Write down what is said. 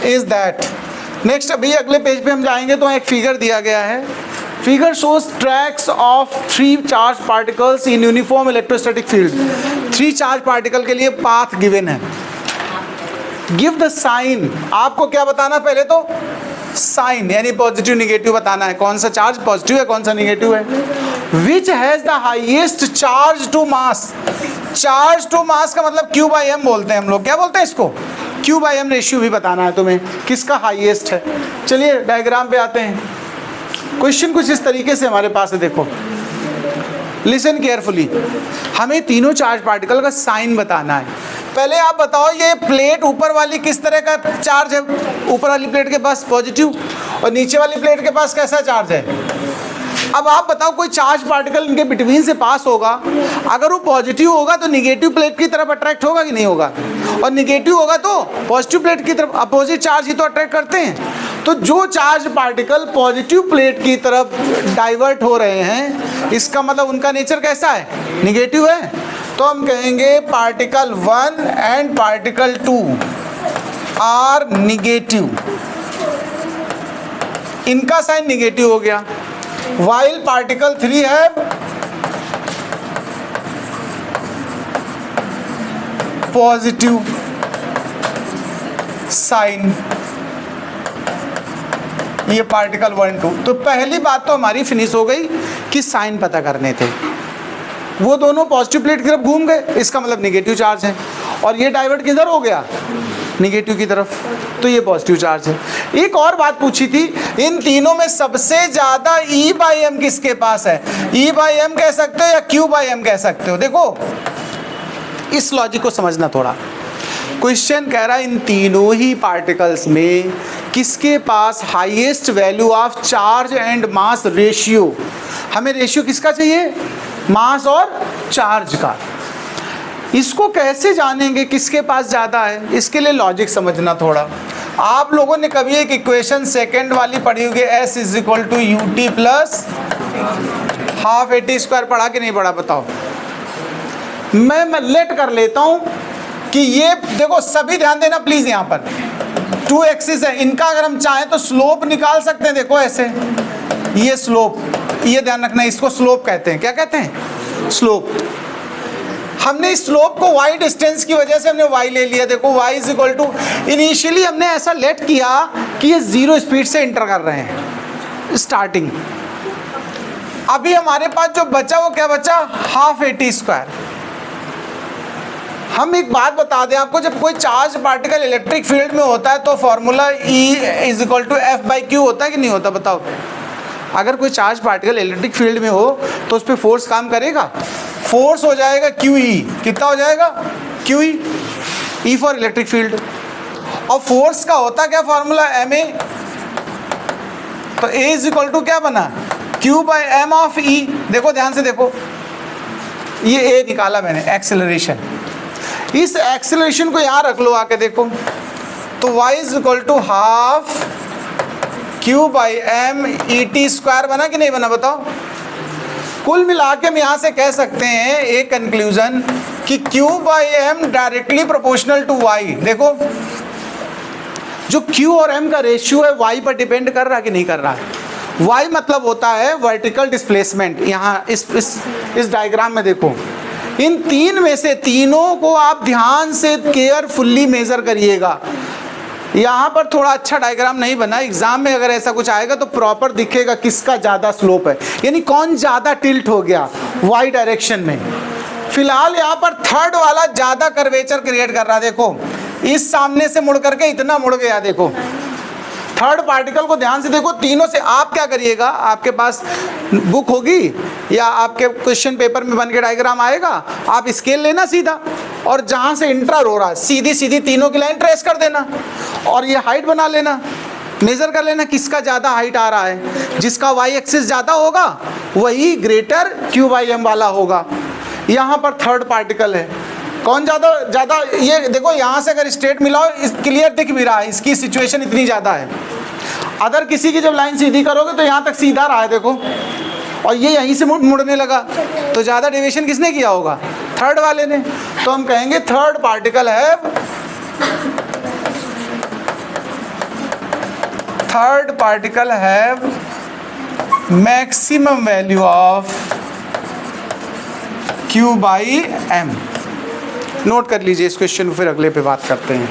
Is that. Next अभी अगले page पे हम जाएंगे तो एक फिगर दिया गया है। Figure shows tracks of 3 charge particles in uniform electrostatic field. 3 charge particle के लिए पाथ गिवन है। गिव द साइन, आपको क्या बताना, पहले तो साइन यानी पॉजिटिव निगेटिव बताना है, कौन सा चार्ज पॉजिटिव है कौन सा निगेटिव है। Which has the highest charge to mass. Charge to mass का मतलब Q बाई एम बोलते हैं हम लोग, क्या बोलते हैं इसको, Q बाई एम रेशियो भी बताना है तुम्हें, किसका हाईएस्ट है। चलिए डायग्राम पे आते हैं। क्वेश्चन कुछ इस तरीके से हमारे पास है, देखो लिसन केयरफुली। हमें तीनों चार्ज पार्टिकल का साइन बताना है। पहले आप बताओ ये प्लेट ऊपर वाली किस तरह का चार्ज है, ऊपर वाली प्लेट के पास पॉजिटिव और नीचे वाली प्लेट के पास कैसा चार्ज है। अब आप बताओ कोई चार्ज पार्टिकल इनके बिटवीन से पास होगा, अगर वो पॉजिटिव होगा तो निगेटिव प्लेट की तरफ अट्रैक्ट होगा कि नहीं होगा, और निगेटिव होगा तो पॉजिटिव प्लेट की तरफ। अपोजिट चार्ज ही तो अट्रैक्ट करते हैं। तो जो चार्ज पार्टिकल पॉजिटिव प्लेट की तरफ डाइवर्ट हो रहे हैं, इसका मतलब उनका नेचर कैसा है, निगेटिव है। तो हम कहेंगे particle 1 and particle 2 are negative, इनका साइन निगेटिव हो गया। वाइल पार्टिकल 3 है पॉजिटिव साइन, ये पार्टिकल 1 2। तो पहली बात तो हमारी फिनिश हो गई कि साइन पता करने थे। वो दोनों पॉजिटिव प्लेट की तरफ घूम गए, इसका मतलब निगेटिव चार्ज है, और ये डाइवर्ट किधर हो गया, निगेटिव की तरफ, तो ये पॉजिटिव चार्ज है। एक और बात पूछी थी, इन तीनों में सबसे ज्यादा E बाई एम किसके पास है। E बाई एम कह सकते हो या Q बाई एम कह सकते हो। देखो इस लॉजिक को समझना थोड़ा। क्वेश्चन कह रहा है इन तीनों ही पार्टिकल्स में किसके पास highest value of charge and mass ratio. हमें रेशियो किसका चाहिए, मास और चार्ज का। इसको कैसे जानेंगे किसके पास ज़्यादा है, इसके लिए लॉजिक समझना थोड़ा। आप लोगों ने कभी एक इक्वेशन सेकंड वाली पढ़ी होगी, S is equal to u t plus half AT square, पढ़ा कि नहीं पढ़ा बताओ। मैं लेट कर लेता हूँ कि ये देखो, सभी ध्यान देना प्लीज़। यहाँ पर 2 एक्सिस है, इनका अगर हम चाहें तो स्लोप निकाल सकते हैं। देखो ऐसे, ये स्लोप, ये ध्यान रखना, इसको स्लोप कहते हैं। क्या कहते हैं, स्लोप। हमने इस स्लोप को y डिस्टेंस की वजह से हमने y ले लिया। देखो y is equal to, initially हमने ऐसा लेट किया कि ये 0 स्पीड से एंटर कर रहे हैं स्टार्टिंग। अभी हमारे पास जो बचा वो क्या बचा, हाफ AT स्क्वायर। हम एक बात बता दें आपको, जब कोई चार्ज पार्टिकल इलेक्ट्रिक फील्ड में होता है तो formula E is equal to F by Q होता है कि नहीं होता बताओ। अगर कोई चार्ज पार्टिकल इलेक्ट्रिक फील्ड में हो तो उस पर फोर्स काम करेगा, फोर्स हो जाएगा QE। कितना हो जाएगा, QE, E for electric field. और फोर्स का होता क्या फॉर्मूला, MA। तो A इज इक्वल टू क्या बना, Q by M of E। देखो ध्यान से देखो, ये A निकाला मैंने, एक्सेलरेशन। इस एक्सेलरेशन को यहाँ रख लो आके देखो, तो y is equal to half Q by M ET square बना कि नहीं बना बताओ। कुल मिला के हम यहाँ से कह सकते हैं एक कंक्लूजन कि Q by M directly proportional to y। देखो जो Q और M का रेशियो है y पर डिपेंड कर रहा कि नहीं कर रहा है। y मतलब होता है वर्टिकल डिस्प्लेसमेंट। यहाँ इस डायग्राम में देखो, इन तीन में से तीनों को आप ध्यान से केयरफुल्ली मेजर करिएगा। यहाँ पर थोड़ा अच्छा डायग्राम नहीं बना, एग्जाम में अगर ऐसा कुछ आएगा तो प्रॉपर दिखेगा किसका ज़्यादा स्लोप है, यानी कौन ज़्यादा टिल्ट हो गया वाई डायरेक्शन में। फिलहाल यहाँ पर थर्ड वाला ज़्यादा कर्वेचर क्रिएट कर रहा है। देखो इस सामने से मुड़ करके इतना मुड़ गया। देखो थर्ड पार्टिकल को ध्यान से देखो, तीनों से आप क्या करिएगा, आपके पास बुक होगी या आपके क्वेश्चन पेपर में बन के डायग्राम आएगा, आप स्केल लेना सीधा और जहाँ से इंटर हो रहा है सीधी सीधी तीनों की लाइन ट्रेस कर देना और ये हाइट बना लेना, मेजर कर लेना किसका ज़्यादा हाइट आ रहा है। जिसका वाई एक्सिस ज़्यादा होगा वही ग्रेटर Q बाई M वाला होगा। यहाँ पर थर्ड पार्टिकल है, कौन ज़्यादा ये देखो यहाँ से अगर स्ट्रेट मिलाओ क्लियर दिख भी रहा है, इसकी सिचुएशन इतनी ज़्यादा है। अदर किसी की जब लाइन सीधी करोगे तो यहाँ तक सीधा रहा है देखो, और ये यहीं से मुड़ने लगा, तो ज़्यादा डेविएशन किसने किया होगा, थर्ड वाले ने। तो हम कहेंगे थर्ड पार्टिकल है third particle have maximum value of Q by m। Note कर लीजिए इस क्वेश्चन को, फिर अगले पे बात करते हैं।